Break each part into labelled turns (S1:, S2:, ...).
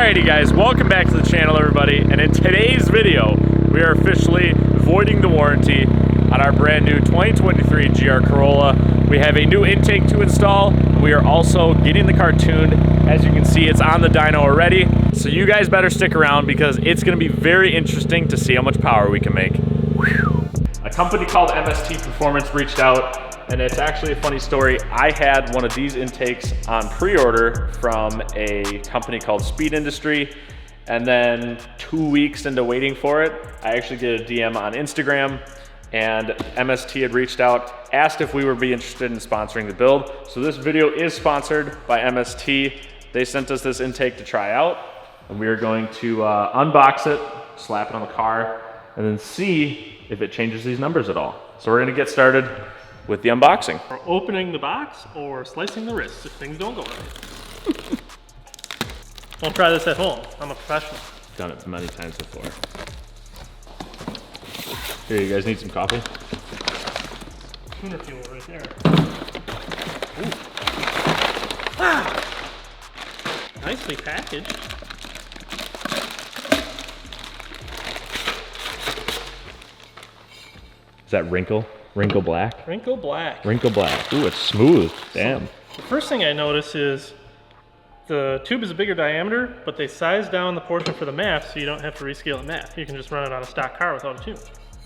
S1: Alrighty guys, welcome back to the channel everybody, and in today's video we are officially voiding the warranty on our brand new 2023 GR Corolla. We have a new intake to install. We are also getting the car tuned. As you can see, it's on the dyno already, so you guys better stick around because it's going to be very interesting to see how much power we can make. Whew. A company called MST Performance reached out, and it's actually a funny story. I had one of these intakes on pre-order from a company called Speed Industry, and then 2 weeks into waiting for it, I actually did a DM on Instagram, and MST had reached out, asked if we would be interested in sponsoring the build. So this video is sponsored by MST. They sent us this intake to try out, and we are going to unbox it, slap it on the car, and then see if it changes these numbers at all. So we're gonna get started with the unboxing.
S2: Or opening the box or slicing the wrists if things don't go right. Don't try this at home. I'm a professional.
S1: Done it many times before. Here, you guys need some coffee?
S2: Tuner fuel right there. Ooh. Ah! Nicely packaged.
S1: Is that wrinkle? Wrinkle black?
S2: Wrinkle black.
S1: Wrinkle black. Ooh, it's smooth. Damn.
S2: The first thing I notice is the tube is a bigger diameter, but they size down the portion for the math so you don't have to rescale the math. You can just run it on a stock car without a tune.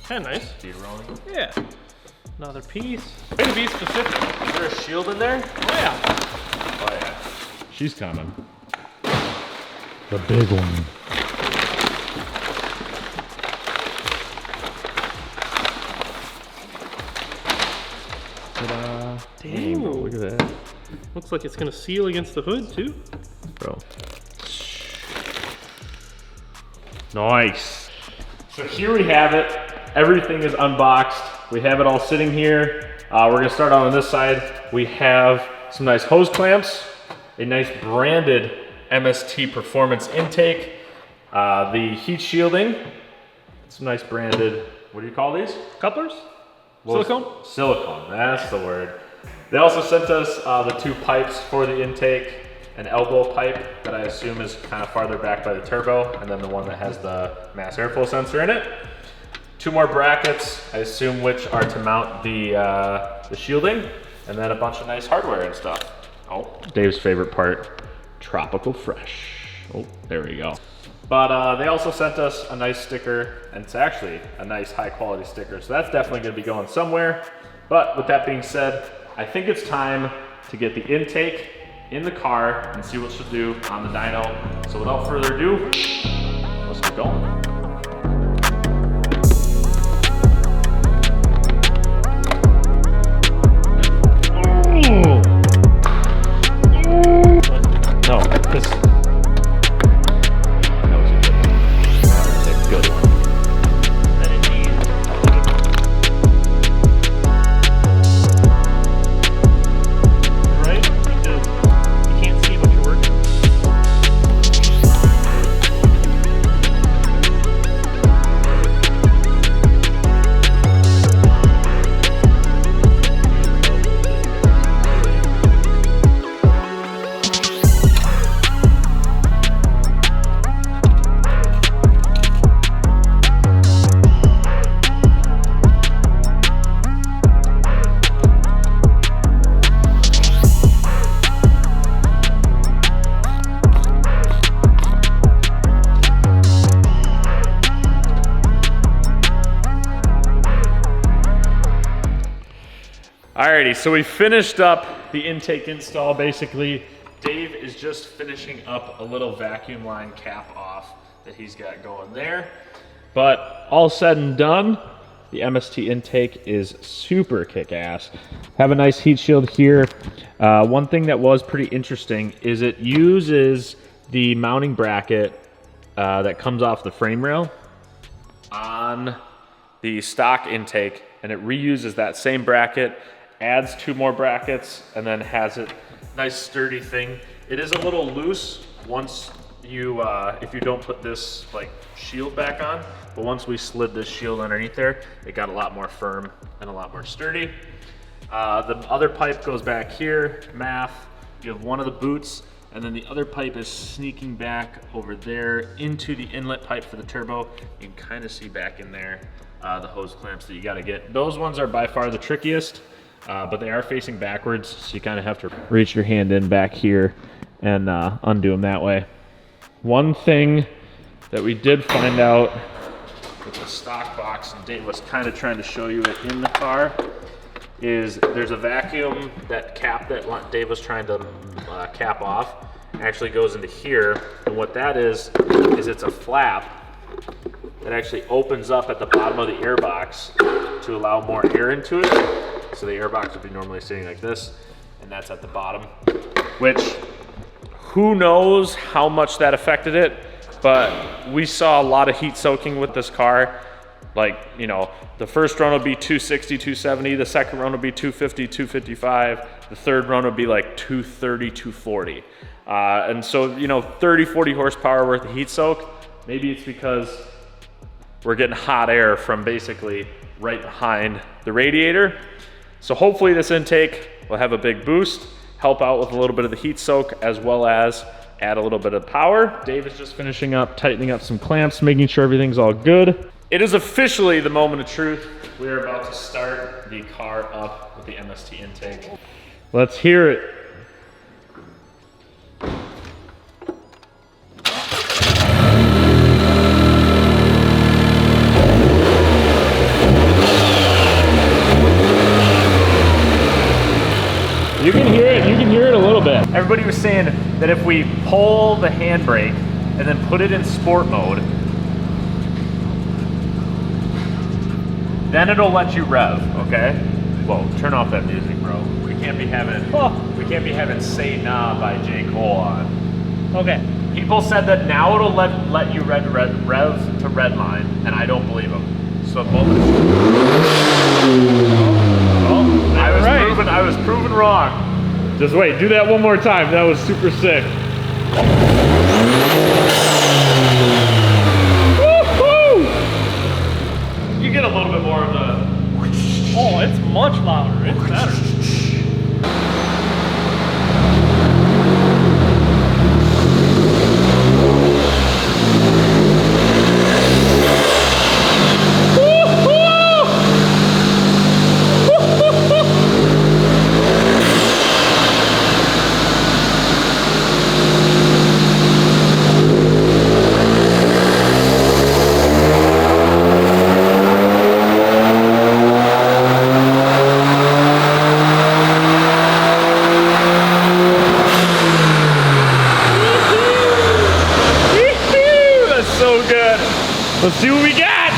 S2: Kind of nice.
S1: Speed rolling.
S2: Yeah. Another piece. Way to be specific.
S1: Is there a shield in there?
S2: Oh yeah.
S1: Oh yeah. She's coming. The big one. Ta-da. Dang, bro, look at that.
S2: Looks like it's gonna seal against the hood too.
S1: Bro. Nice. So here we have it. Everything is unboxed. We have it all sitting here. We're gonna start on this side. We have some nice hose clamps, a nice branded MST Performance intake, the heat shielding, some nice branded, what do you call these?
S2: Couplers?
S1: Well,
S2: Silicone?
S1: Silicone, that's the word. They also sent us the two pipes for the intake, an elbow pipe that I assume is kind of farther back by the turbo, and then the one that has the mass airflow sensor in it. Two more brackets, I assume which are to mount the shielding, and then a bunch of nice hardware and stuff. Oh, Dave's favorite part, tropical fresh. Oh, there we go. But they also sent us a nice sticker, and it's actually a nice high quality sticker, so that's definitely gonna be going somewhere. But with that being said, I think it's time to get the intake in the car and see what she'll do on the dyno. So without further ado, let's get going. No, this. Alrighty, so we finished up the intake install basically. Dave is just finishing up a little vacuum line cap off that he's got going there. But all said and done, the MST intake is super kick-ass. Have a nice heat shield here. One thing that was pretty interesting is it uses the mounting bracket that comes off the frame rail on the stock intake, and it reuses that same bracket, adds two more brackets, and then has it nice sturdy thing. It is a little loose once you if you don't put this like shield back on, but once we slid this shield underneath there, it got a lot more firm and a lot more sturdy. The other pipe goes back here, math. You have one of the boots And then the other pipe is sneaking back over there into the inlet pipe for the turbo. You can kind of see back in there the hose clamps that you got to get. Those ones are by far the trickiest, but they are facing backwards, so you kind of have to reach your hand in back here and undo them that way. One thing that we did find out with the stock box, and Dave was kind of trying to show you it in the car, is there's a vacuum, that cap that Dave was trying to cap off actually goes into here, and what that is it's a flap that actually opens up at the bottom of the air box to allow more air into it. So the air box would be normally sitting like this, and that's at the bottom, which who knows how much that affected it, but we saw a lot of heat soaking with this car. Like, you know, the first run will be 260, 270, the second run will be 250, 255, the third run will be like 230, 240. And so, you know, 30, 40 horsepower worth of heat soak, maybe it's because we're getting hot air from basically right behind the radiator. So hopefully this intake will have a big boost, help out with a little bit of the heat soak, as well as add a little bit of power. Dave is just finishing up, tightening up some clamps, making sure everything's all good. It is officially the moment of truth. We are about to start the car up with the MST intake. Let's hear it. You can hear it a little bit. Everybody was saying that if we pull the handbrake and then put it in sport mode, then it'll let you rev, okay? Whoa, turn off that music, bro. We can't be having Say Nah by J. Cole on. Okay. People said that now it'll let you rev to red line, and I don't believe them. So I was proven wrong. Just wait, do that one more time. That was super sick. Woo-hoo! You get a little bit more of the...
S2: Oh, it's much louder. It's better.
S1: Let's see what we got.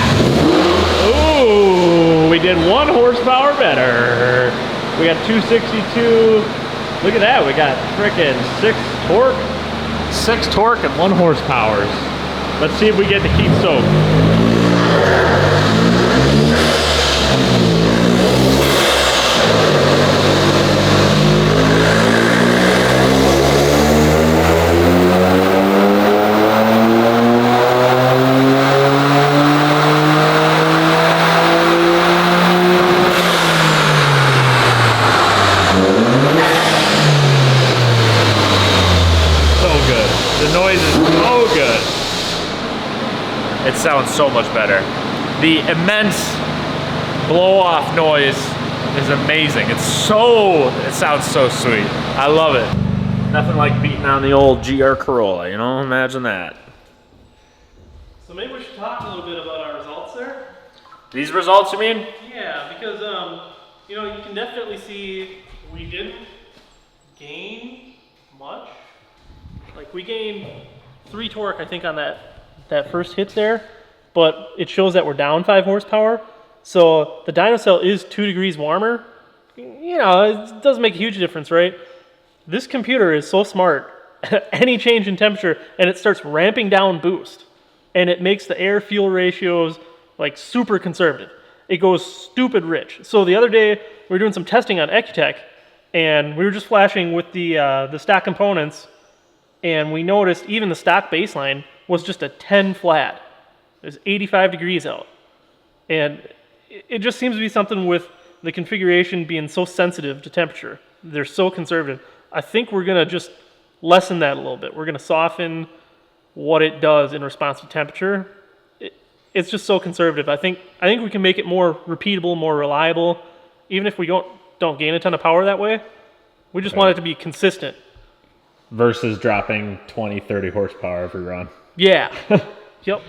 S1: Ooh, we did 1 horsepower better. We got 262. Look at that, we got frickin' 6 torque. 6 torque and 1 horsepower. Let's see if we get the heat soak. It sounds so much better. The immense blow-off noise is amazing. It sounds so sweet. I love it. Nothing like beating on the old GR Corolla, you know? Imagine that.
S2: So maybe we should talk a little bit about our results there.
S1: These results, you mean?
S2: Yeah, because you know, you can definitely see we didn't gain much. Like we gained 3 torque, I think, on that first hit there, but it shows that we're down 5 horsepower. So the dyno cell is 2 degrees warmer. You know, it doesn't make a huge difference, right? This computer is so smart. Any change in temperature, and it starts ramping down boost, and it makes the air-fuel ratios like super conservative. It goes stupid rich. So the other day, we were doing some testing on Ecutech, and we were just flashing with the stock components, and we noticed even the stock baseline was just a 10 flat. It was 85 degrees out. And it just seems to be something with the configuration being so sensitive to temperature. They're so conservative. I think we're gonna just lessen that a little bit. We're gonna soften what it does in response to temperature. It's just so conservative. I think we can make it more repeatable, more reliable, even if we don't gain a ton of power that way. We just want it to be consistent.
S1: Versus dropping 20, 30 horsepower every run.
S2: Yeah. Yep.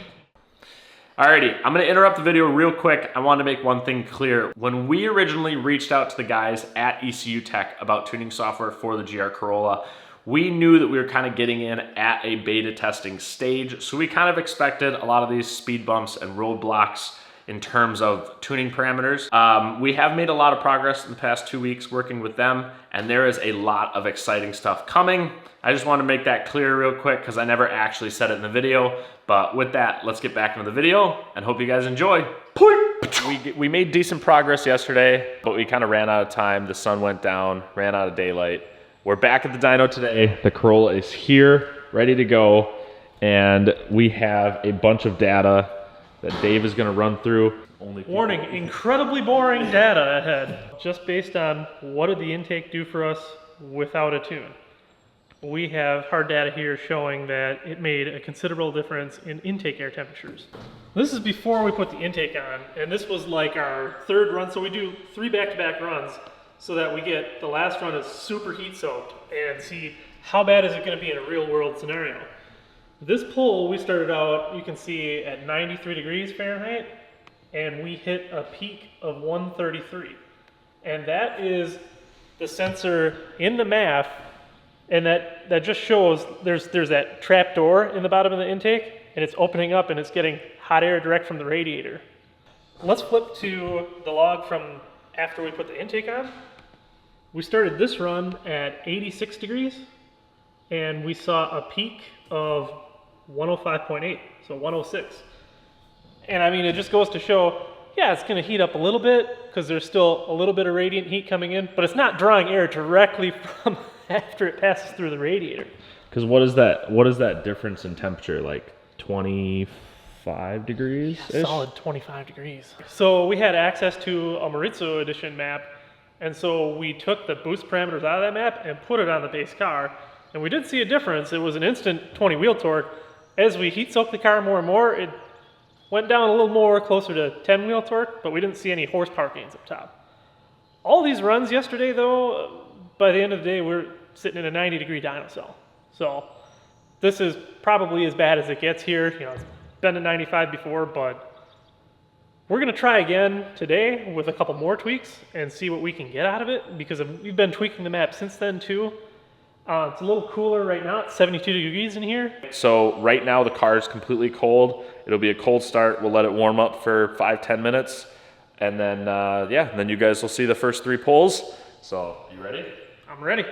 S1: Alrighty, I'm gonna interrupt the video real quick. I want to make one thing clear. When we originally reached out to the guys at ECU Tech about tuning software for the GR Corolla, we knew that we were kind of getting in at a beta testing stage. So we kind of expected a lot of these speed bumps and roadblocks in terms of tuning parameters. We have made a lot of progress in the past 2 weeks working with them, and there is a lot of exciting stuff coming. I just want to make that clear real quick because I never actually said it in the video. But with that, let's get back into the video and hope you guys enjoy. We made decent progress yesterday, but we kind of ran out of time. The sun went down, ran out of daylight. We're back at the dyno today. The Corolla is here, ready to go, and we have a bunch of data that Dave is going to run through.
S2: Warning, incredibly boring data ahead. Just based on what did the intake do for us without a tune. We have hard data here showing that it made a considerable difference in intake air temperatures. This is before we put the intake on, and this was like our third run, so we do 3 back-to-back runs so that we get the last run is super heat soaked and see how bad is it going to be in a real world scenario. This pull, we started out, you can see, at 93 degrees Fahrenheit, and we hit a peak of 133. And that is the sensor in the MAF, and that just shows there's that trap door in the bottom of the intake, and it's opening up and it's getting hot air direct from the radiator. Let's flip to the log from after we put the intake on. We started this run at 86 degrees, and we saw a peak of 105.8, so 106. And I mean, it just goes to show, yeah, it's gonna heat up a little bit because there's still a little bit of radiant heat coming in, but it's not drawing air directly from after it passes through the radiator.
S1: Because what is that difference in temperature, like 25 degrees?
S2: Yeah, solid 25 degrees. So we had access to a Maurizio edition map, and so we took the boost parameters out of that map and put it on the base car, and we did see a difference. It was an instant 20 wheel torque. As we heat soaked the car more and more, it went down a little more, closer to 10 wheel torque, but we didn't see any horsepower gains up top. All these runs yesterday, though, by the end of the day, we're sitting in a 90-degree dyno cell. So this is probably as bad as it gets here. You know, it's been to 95 before, but we're gonna try again today with a couple more tweaks and see what we can get out of it, because we've been tweaking the map since then too. It's a little cooler right now. It's 72 degrees in here. So right now the car is completely cold. It'll be a cold start. We'll let it warm up for 5-10 minutes. And then, yeah, then you guys will see the first 3 pulls. So, you ready? I'm ready.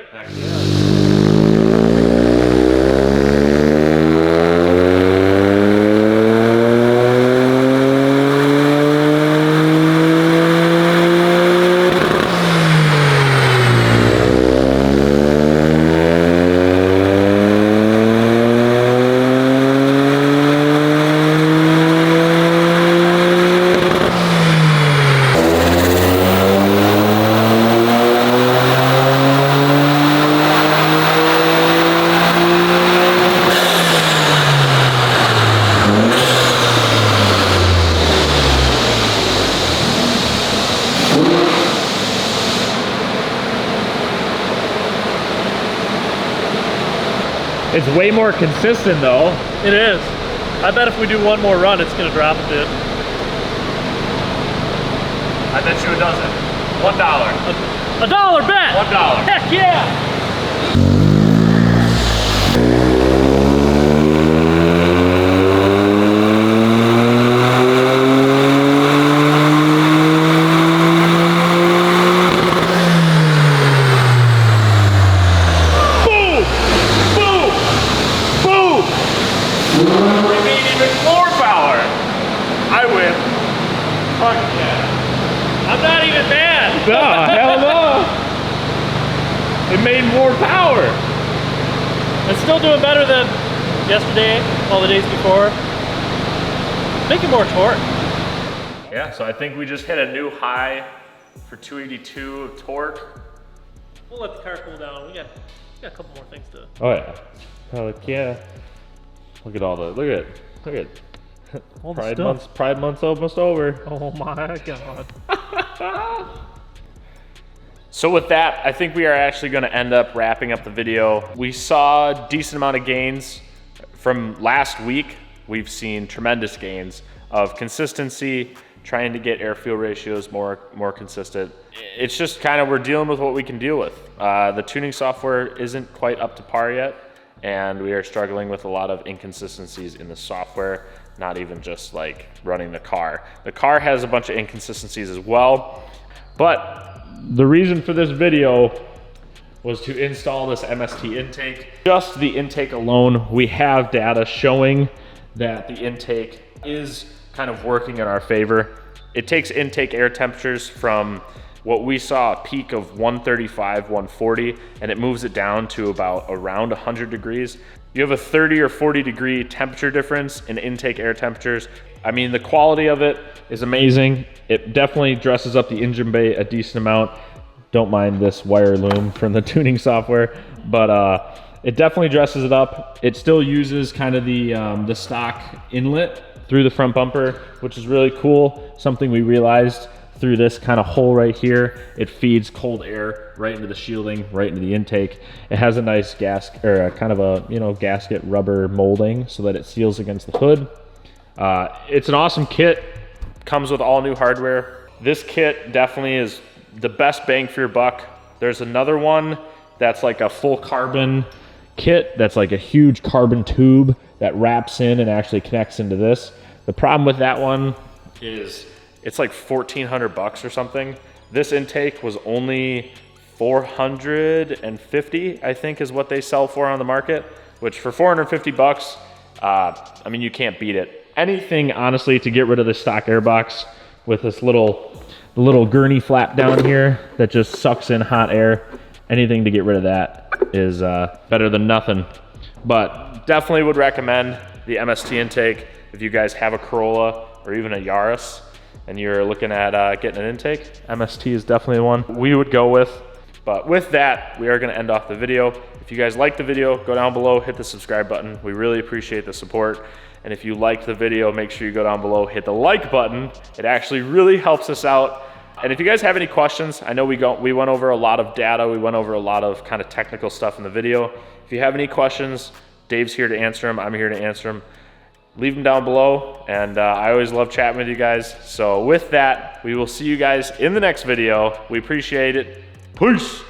S1: It's way more consistent though.
S2: It is. I bet if we do one more run, it's gonna drop a bit.
S1: I bet you it doesn't. $1.
S2: A dollar bet!
S1: $1.
S2: Heck yeah! I'm not even mad.
S1: No, hell no. It made more power.
S2: It's still doing better than yesterday, all the days before. Making more torque.
S1: Yeah, so I think we just hit a new high for 282 of torque.
S2: we'll let the car cool down. We got a couple more things to.
S1: Oh yeah. Oh yeah. Look at all the, look at
S2: All the stuff.
S1: Pride month's almost over.
S2: Oh my God.
S1: So with that, I think we are actually going to end up wrapping up the video. We saw a decent amount of gains from last week. We've seen tremendous gains of consistency, trying to get air-fuel ratios more consistent. It's just kind of, we're dealing with what we can deal with. The tuning software isn't quite up to par yet, and we are struggling with a lot of inconsistencies in the software, not even just like running the car. The car has a bunch of inconsistencies as well, but the reason for this video was to install this MST intake. Just the intake alone, we have data showing that the intake is kind of working in our favor. It takes intake air temperatures from what we saw a peak of 135, 140, and it moves it down to about around 100 degrees. You have a 30 or 40 degree temperature difference in intake air temperatures. I mean, the quality of it is amazing. It definitely dresses up the engine bay a decent amount. Don't mind this wire loom from the tuning software, but it definitely dresses it up. It still uses kind of the stock inlet through the front bumper, which is really cool. Something we realized through this kind of hole right here, it feeds cold air right into the shielding, right into the intake. It has a nice gasket, or kind of a, you know, gasket rubber molding so that it seals against the hood. It's an awesome kit. Comes with all new hardware. This kit definitely is the best bang for your buck. There's another one that's like a full carbon kit that's like a huge carbon tube that wraps in and actually connects into this. The problem with that one is it's like 1,400 bucks or something. This intake was only 450, I think is what they sell for on the market, which for 450 bucks, I mean, you can't beat it. Anything, honestly, to get rid of the stock airbox with this little gurney flap down here that just sucks in hot air, anything to get rid of that is better than nothing. But definitely would recommend the MST intake if you guys have a Corolla or even a Yaris and you're looking at getting an intake. MST is definitely one we would go with. But with that, we are going to end off the video. If you guys liked the video, go down below, hit the subscribe button. We really appreciate the support. And if you liked the video, make sure you go down below, hit the like button. It actually really helps us out. And if you guys have any questions, I know we went over a lot of data. We went over a lot of kind of technical stuff in the video. If you have any questions, Dave's here to answer them. I'm here to answer them. Leave them down below. And I always love chatting with you guys. So with that, we will see you guys in the next video. We appreciate it. Peace.